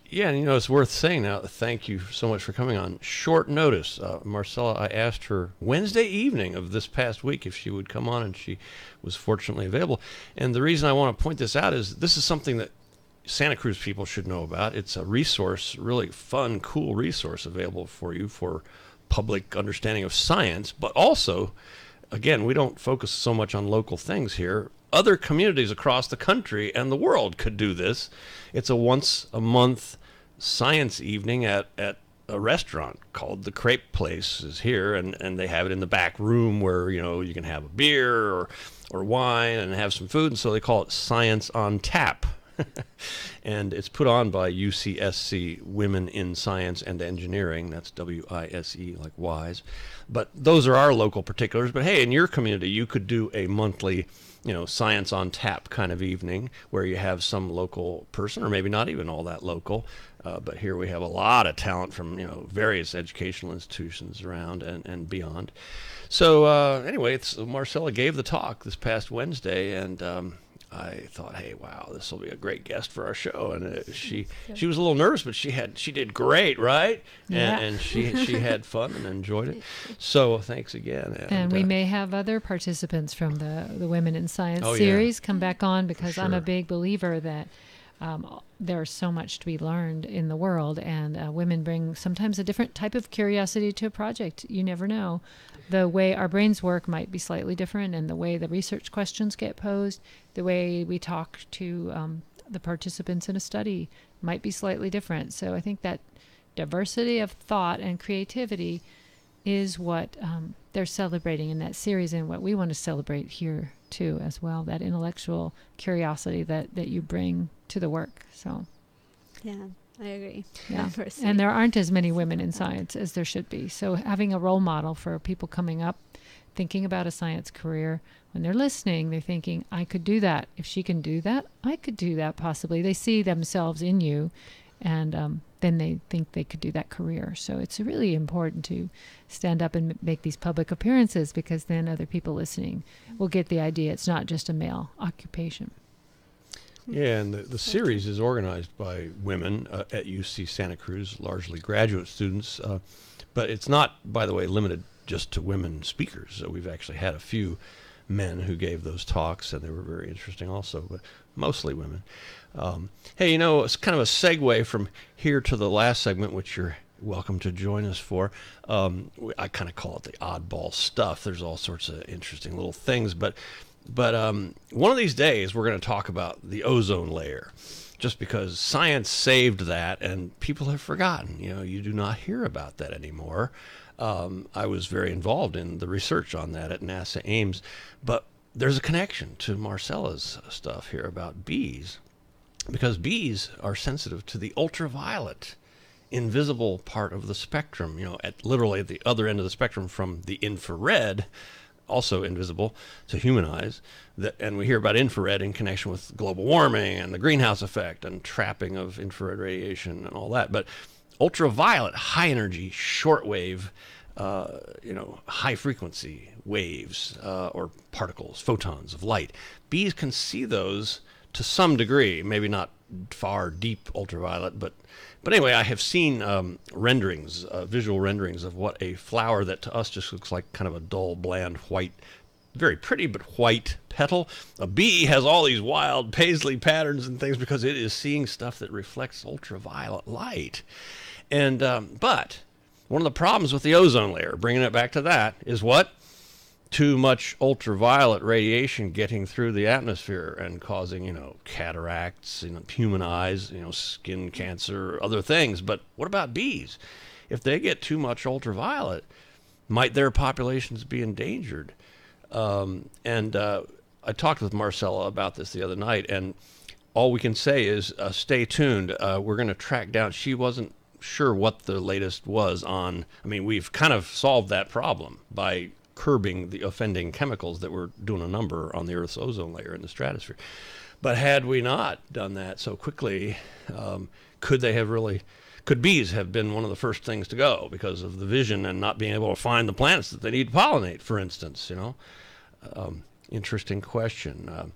Yeah, and it's worth saying now, thank you so much for coming on short notice. Marcela, I asked her Wednesday evening of this past week if she would come on, and she was fortunately available. And the reason I want to point this out is this is something that Santa Cruz people should know about. It's a resource, really fun, cool resource available for you for public understanding of science, but also, again, we don't focus so much on local things here. Other communities across the country and the world could do this. It's a once a month science evening at a restaurant called the Crepe Place is here, and they have it in the back room where you can have a beer or wine and have some food, and so they call it Science on Tap. And it's put on by UCSC Women in Science and Engineering. That's WISE, like wise. But those are our local particulars. But hey, in your community, you could do a monthly Science on Tap kind of evening where you have some local person, or maybe not even all that local. But here we have a lot of talent from various educational institutions around and beyond. So anyway, Marcela gave the talk this past Wednesday, and I thought, hey, wow, this will be a great guest for our show. And she was a little nervous, but she did great, right? Yeah. And she had fun and enjoyed it. So thanks again. And we may have other participants from the Women in Science Oh, yeah. series come back on, because I'm a Sure. big believer that there's so much to be learned in the world, and women bring sometimes a different type of curiosity to a project. You never know. The way our brains work might be slightly different, and the way the research questions get posed, the way we talk to the participants in a study might be slightly different. So I think that diversity of thought and creativity is what they're celebrating in that series, and what we want to celebrate here too as well, that intellectual curiosity that you bring to the work. So Yeah, I agree. yeah, Diversity. and there aren't as many women in science as there should be. So having a role model for people coming up, thinking about a science career, when they're listening, they're thinking, I could do that. If she can do that, I could do that possibly. They see themselves in you, and then they think they could do that career. So it's really important to stand up and make these public appearances, because then other people listening will get the idea it's not just a male occupation. Yeah, and the series is organized by women at UC Santa Cruz, largely graduate students. But it's not, by the way, limited just to women speakers. We've actually had a few men who gave those talks, and they were very interesting also, but mostly women. Hey, it's kind of a segue from here to the last segment, which you're welcome to join us for. I kind of call it the oddball stuff. There's all sorts of interesting little things, but one of these days we're going to talk about the ozone layer. just because science saved that and people have forgotten. You do not hear about that anymore. I was very involved in the research on that at NASA Ames, but there's a connection to Marcella's stuff here about bees, because bees are sensitive to the ultraviolet, invisible part of the spectrum, at literally the other end of the spectrum from the infrared, also invisible to human eyes. And we hear about infrared in connection with global warming and the greenhouse effect and trapping of infrared radiation and all that. But ultraviolet, high energy, shortwave, high frequency waves or particles, photons of light. Bees can see those to some degree, maybe not far deep ultraviolet, but anyway, I have seen renderings, visual renderings of what a flower that to us just looks like kind of a dull, bland, white, very pretty but white petal. A bee has all these wild paisley patterns and things because it is seeing stuff that reflects ultraviolet light. And but one of the problems with the ozone layer, bringing it back to that, is what? Too much ultraviolet radiation getting through the atmosphere and causing, cataracts, human eyes, skin cancer, other things. But what about bees? If they get too much ultraviolet, might their populations be endangered? I talked with Marcella about this the other night, and all we can say is stay tuned. We're going to track down. She wasn't sure what the latest was on. I mean, we've kind of solved that problem by curbing the offending chemicals that were doing a number on the Earth's ozone layer in the stratosphere. But had we not done that so quickly, could bees have been one of the first things to go because of the vision and not being able to find the plants that they need to pollinate, for instance, Interesting question.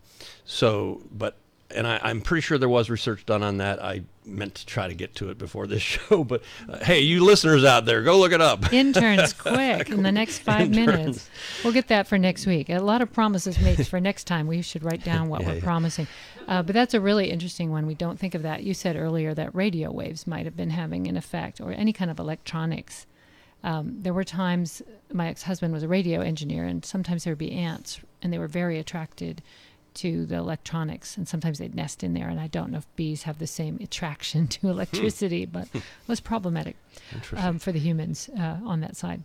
I'm pretty sure there was research done on that. I meant to try to get to it before this show, but hey, you listeners out there, go look it up. Interns, quick, in the next 5 minutes. We'll get that for next week. A lot of promises made for next time. We should write down what we're promising. But that's a really interesting one. We don't think of that. You said earlier that radio waves might have been having an effect, or any kind of electronics. There were times, my ex-husband was a radio engineer, and sometimes there would be ants, and they were very attracted to the electronics, and sometimes they'd nest in there, and I don't know if bees have the same attraction to electricity, but it was problematic for the humans on that side.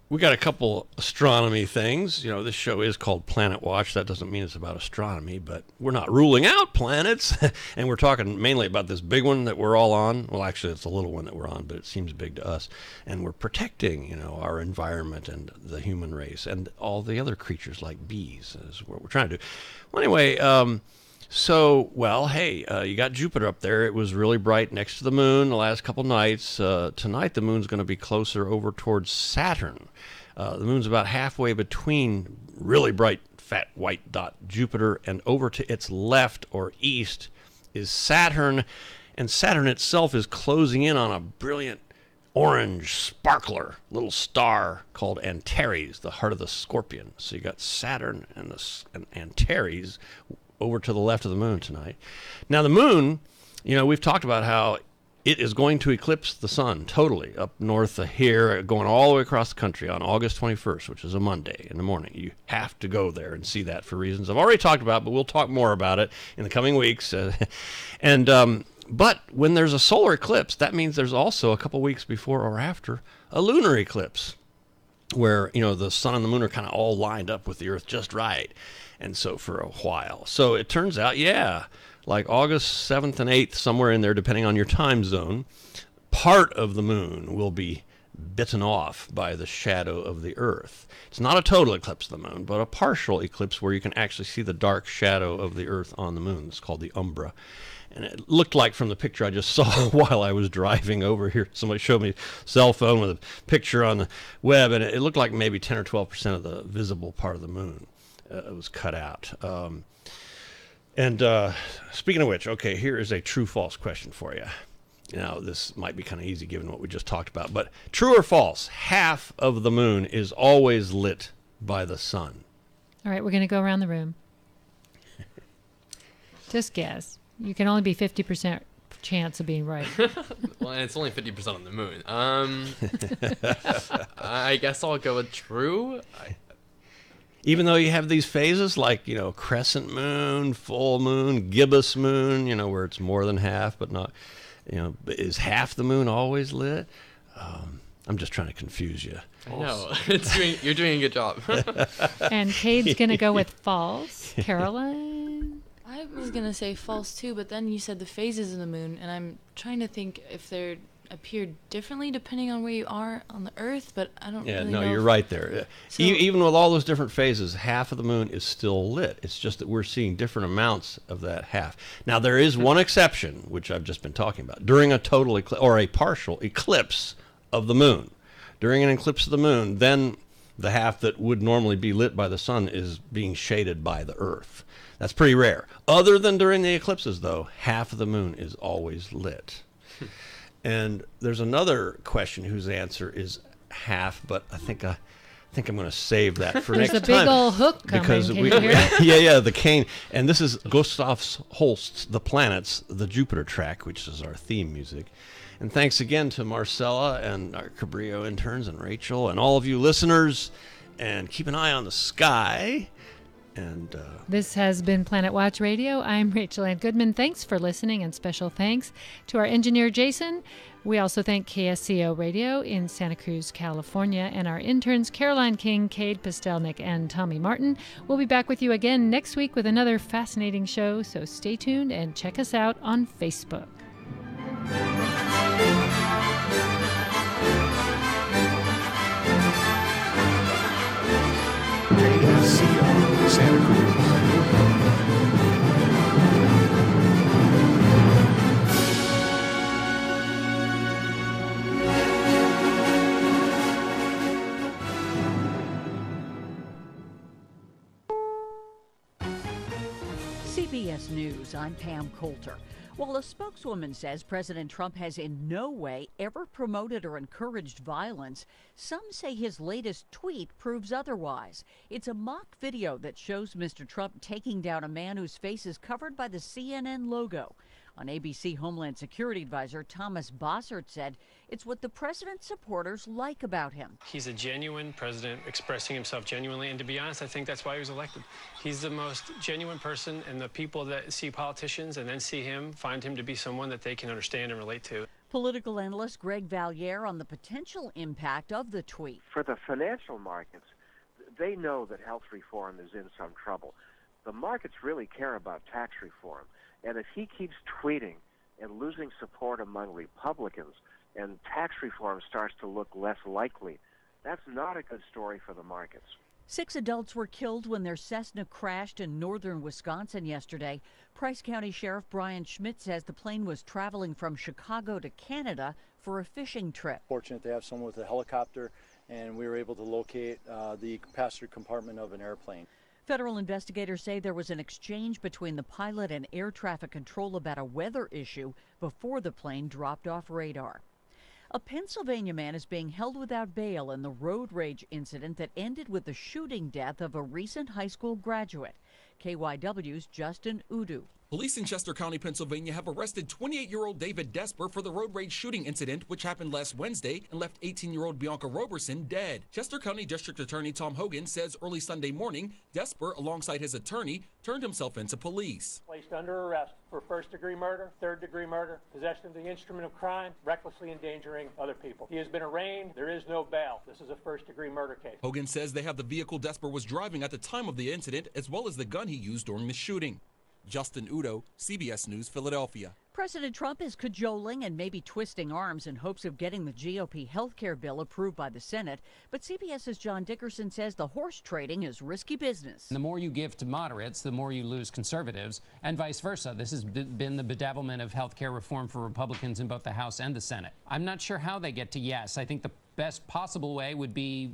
We got a couple astronomy things. This show is called Planet Watch. That doesn't mean it's about astronomy, but we're not ruling out planets. And we're talking mainly about this big one that we're all on. Well, actually, it's a little one that we're on, but it seems big to us. And we're protecting, our environment and the human race and all the other creatures like bees is what we're trying to do. Well, anyway, you got Jupiter up there. It was really bright next to the moon the last couple nights. Tonight, the moon's going to be closer over towards Saturn. The moon's about halfway between really bright, fat, white dot Jupiter, and over to its left or east is Saturn. And Saturn itself is closing in on a brilliant orange sparkler little star called Antares, the heart of the scorpion. So you got Saturn and Antares over to the left of the moon tonight. Now the moon, we've talked about how it is going to eclipse the sun totally up north of here, going all the way across the country on August 21st, which is a Monday in the morning. You have to go there and see that for reasons I've already talked about, but we'll talk more about it in the coming weeks. But when there's a solar eclipse, that means there's also a couple weeks before or after a lunar eclipse, where the sun and the moon are kind of all lined up with the Earth just right. And so for a while. So it turns out, like August 7th and 8th, somewhere in there, depending on your time zone, part of the moon will be bitten off by the shadow of the Earth. It's not a total eclipse of the moon, but a partial eclipse where you can actually see the dark shadow of the Earth on the moon. It's called the umbra. And it looked like from the picture I just saw while I was driving over here, somebody showed me a cell phone with a picture on the web, and it looked like maybe 10 or 12% of the visible part of the moon was cut out. Speaking of which, okay, here is a true-false question for you. Now, this might be kind of easy given what we just talked about, but true or false, half of the moon is always lit by the sun? All right, we're going to go around the room. Just guess. You can only be 50% chance of being right. Well, and it's only 50% on the moon. I guess I'll go with true. Even though you have these phases like, crescent moon, full moon, gibbous moon, where it's more than half, but not, is half the moon always lit? I'm just trying to confuse you. No, you're doing a good job. And Cade's going to go with false. Caroline? I was going to say false too, but then you said the phases of the moon, and I'm trying to think if they're appear differently depending on where you are on the Earth, but I don't really know. You're right there. So, even with all those different phases, half of the moon is still lit. It's just that we're seeing different amounts of that half. Now, there is one exception, which I've just been talking about. During a total eclipse or a partial eclipse of the moon, during an eclipse of the moon, then the half that would normally be lit by the sun is being shaded by the Earth. That's pretty rare. Other than during the eclipses, though, half of the moon is always lit. And there's another question whose answer is half, but I think I'm going to save that for next time. There's a big old hook coming. Because the cane. And this is Gustav Holst's The Planets, the Jupiter track, which is our theme music. And thanks again to Marcella and our Cabrillo interns and Rachel and all of you listeners. And keep an eye on the sky. And this has been Planet Watch Radio. I'm Rachel Ann Goodman. Thanks for listening, and special thanks to our engineer, Jason. We also thank KSCO Radio in Santa Cruz, California, and our interns, Caroline King, Cade Pastelnik, and Tommy Martin. We'll be back with you again next week with another fascinating show, so stay tuned and check us out on Facebook. KSCO Santa Cruz. CBS News, I'm Pam Coulter. Well, a spokeswoman says President Trump has in no way ever promoted or encouraged violence. Some say his latest tweet proves otherwise. It's a mock video that shows Mr. Trump taking down a man whose face is covered by the CNN logo. On ABC Homeland Security Advisor Thomas Bossert said it's what the president's supporters like about him. He's a genuine president expressing himself genuinely, and to be honest, I think that's why he was elected. He's the most genuine person, and the people that see politicians and then see him find him to be someone that they can understand and relate to. Political analyst Greg Valliere on the potential impact of the tweet. For the financial markets, they know that health reform is in some trouble. The markets really care about tax reform. And if he keeps tweeting and losing support among Republicans and tax reform starts to look less likely, that's not a good story for the markets. 6 adults were killed when their Cessna crashed in northern Wisconsin yesterday. Price County Sheriff Brian Schmidt says the plane was traveling from Chicago to Canada for a fishing trip. Fortunate to have someone with a helicopter, and we were able to locate the passenger compartment of an airplane. Federal investigators say there was an exchange between the pilot and air traffic control about a weather issue before the plane dropped off radar. A Pennsylvania man is being held without bail in the road rage incident that ended with the shooting death of a recent high school graduate. KYW's Justin Udu. Police in Chester County, Pennsylvania have arrested 28-year-old David Desper for the road rage shooting incident, which happened last Wednesday and left 18-year-old Bianca Roberson dead. Chester County District Attorney Tom Hogan says early Sunday morning, Desper, alongside his attorney, turned himself into police. Placed under arrest for first-degree murder, third-degree murder, possession of the instrument of crime, recklessly endangering other people. He has been arraigned. There is no bail. This is a first-degree murder case. Hogan says they have the vehicle Desper was driving at the time of the incident, as well as the gun he used during the shooting. Justin Udo, CBS News, Philadelphia. President Trump is cajoling and maybe twisting arms in hopes of getting the GOP health care bill approved by the Senate. But CBS's John Dickerson says the horse trading is risky business. The more you give to moderates, the more you lose conservatives, and vice versa. This has been the bedevilment of health care reform for Republicans in both the House and the Senate. I'm not sure how they get to yes. I think the best possible way would be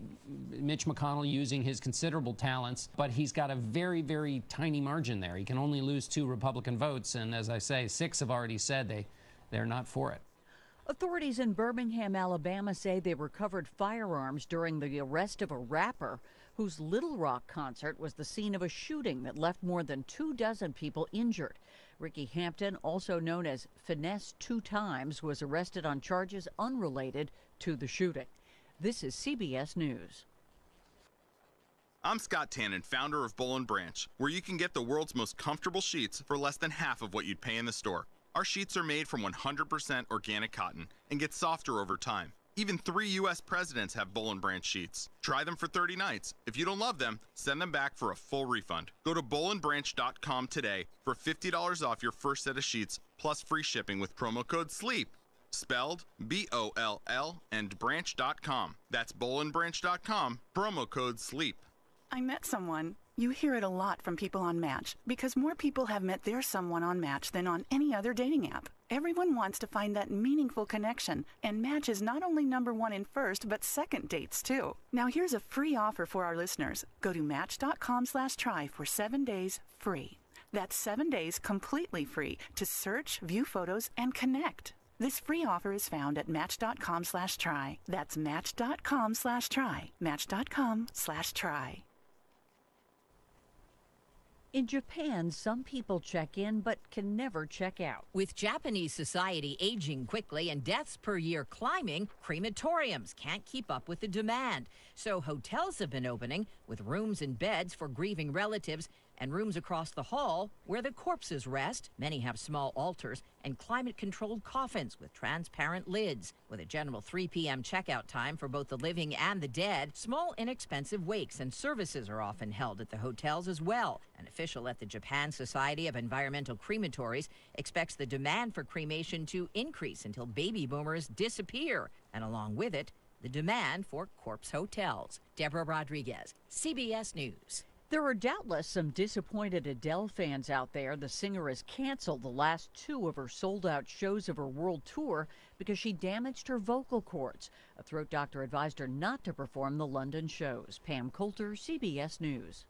Mitch McConnell using his considerable talents, but he's got a very, very tiny margin there. He can only lose 2 Republican votes, and as I say, 6 have already said they're not for it. Authorities in Birmingham, Alabama say they recovered firearms during the arrest of a rapper whose Little Rock concert was the scene of a shooting that left more than 24 people injured. Ricky Hampton, also known as Finesse 2 Times, was arrested on charges unrelated to the shooting. This is CBS News. I'm Scott Tannen, founder of Boll & Branch, where you can get the world's most comfortable sheets for less than half of what you'd pay in the store. Our sheets are made from 100% organic cotton and get softer over time. Even 3 U.S. presidents have Boll & Branch sheets. Try them for 30 nights. If you don't love them, send them back for a full refund. Go to bollandbranch.com today for $50 off your first set of sheets, plus free shipping with promo code SLEEP. Spelled B-O-L-L and branch.com. That's bollandbranch.com, promo code SLEEP. I met someone. You hear it a lot from people on Match because more people have met their someone on Match than on any other dating app. Everyone wants to find that meaningful connection, and Match is not only #1 in first, but second dates too. Now here's a free offer for our listeners. Go to match.com/try for 7 days free. That's 7 days completely free to search, view photos, and connect. This free offer is found at match.com/try. That's match.com/try. Match.com/try. In Japan, some people check in but can never check out. With Japanese society aging quickly and deaths per year climbing, crematoriums can't keep up with the demand. So hotels have been opening with rooms and beds for grieving relatives and rooms across the hall where the corpses rest. Many have small altars and climate-controlled coffins with transparent lids. With a general 3 p.m. checkout time for both the living and the dead, small, inexpensive wakes and services are often held at the hotels as well. An official at the Japan Society of Environmental Crematories expects the demand for cremation to increase until baby boomers disappear, and along with it, the demand for corpse hotels. Deborah Rodriguez, CBS News. There are doubtless some disappointed Adele fans out there. The singer has canceled the last 2 of her sold-out shows of her world tour because she damaged her vocal cords. A throat doctor advised her not to perform the London shows. Pam Coulter, CBS News.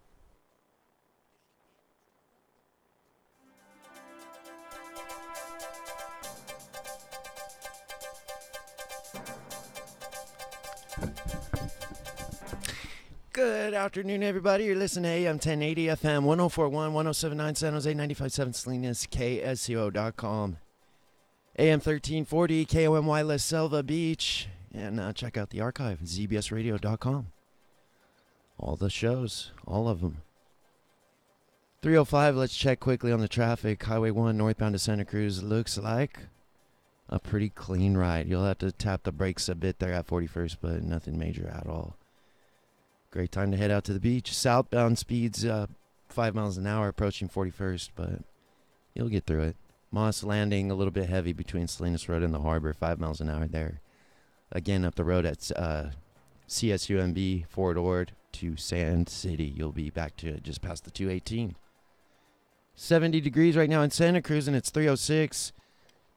Good afternoon, everybody. You're listening to AM 1080 FM 1041, 1079 San Jose, 95.7 Salinas, KSCO.com. AM 1340, KOMY La Selva Beach. And check out the archive, zbsradio.com. All the shows, all of them. 305, let's check quickly on the traffic. Highway 1 northbound to Santa Cruz looks like a pretty clean ride. You'll have to tap the brakes a bit there at 41st, but nothing major at all. Great time to head out to the beach. Southbound speeds 5 miles an hour approaching 41st, but you'll get through it. Moss Landing a little bit heavy between Salinas Road and the harbor, 5 miles an hour there. Again, up the road at CSUMB, Fort Ord to Sand City. You'll be back to just past the 218. 70 degrees right now in Santa Cruz, and it's 3:06.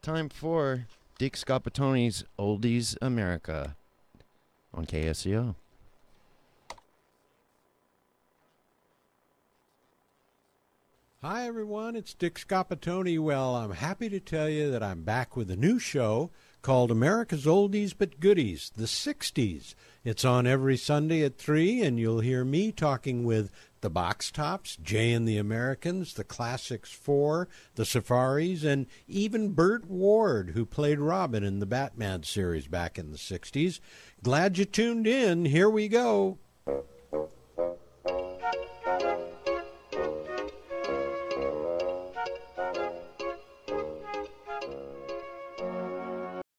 Time for Dick Scapatoni's Oldies America on KSCO. Hi, everyone. It's Dick Scapatoni. Well, I'm happy to tell you that I'm back with a new show called America's Oldies But Goodies, the 60s. It's on every Sunday at 3, and you'll hear me talking with the Box Tops, Jay and the Americans, the Classics 4, the Safaris, and even Burt Ward, who played Robin in the Batman series back in the 60s. Glad you tuned in. Here we go.